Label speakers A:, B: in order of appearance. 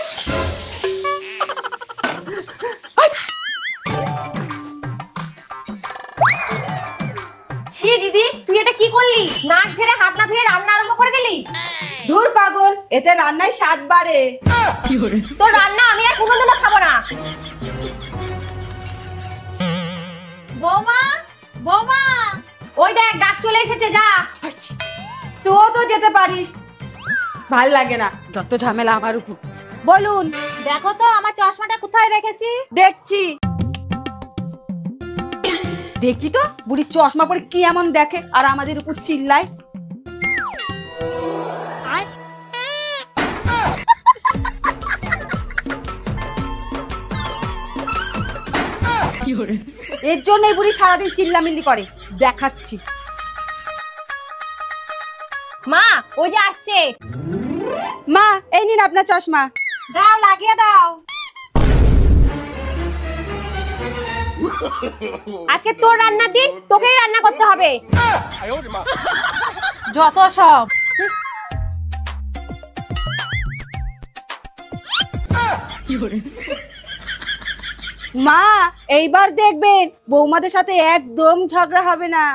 A: ছি দিদি, তুই এটা কি করলি? নাক ঝেড়ে হাত না ধুয়ে রান্না আরম্ভ করে দিলি।
B: ধুর পাগল, এতে রান্নায় স্বাদ বাড়ে।
A: তোর রান্না আমি আর কোনোদিনও খাবো না।
B: বৌমা, বৌমা,
A: ওই দেখ ডাক চলে এসেছে, যা।
B: তুইও তো যেতে পারিস। ভাল লাগে না, যত ঝামেলা আমার উপর। বলুন।
C: দেখো তো আমার চশমাটা কোথায় রেখেছি।
B: দেখছি। দেখি তো বুড়ি চশমা পরে কি এমন দেখে আর আমাদের উপর চিল্লায়। এর জন্য এই বুড়ি সারাদিন চিল্লামিল্লি করে। দেখাচ্ছি।
A: মা, ওই যে আসছে।
B: মা, এই নিন আপনার চশমা।
C: দাও, লাগিয়ে দাও।
A: আজকে তোর রান্নার দিন, তোকেই রান্না করতে হবে।
C: যত সব।
B: মা, এইবার দেখবেন বৌমাদের সাথে একদম ঝগড়া হবে না।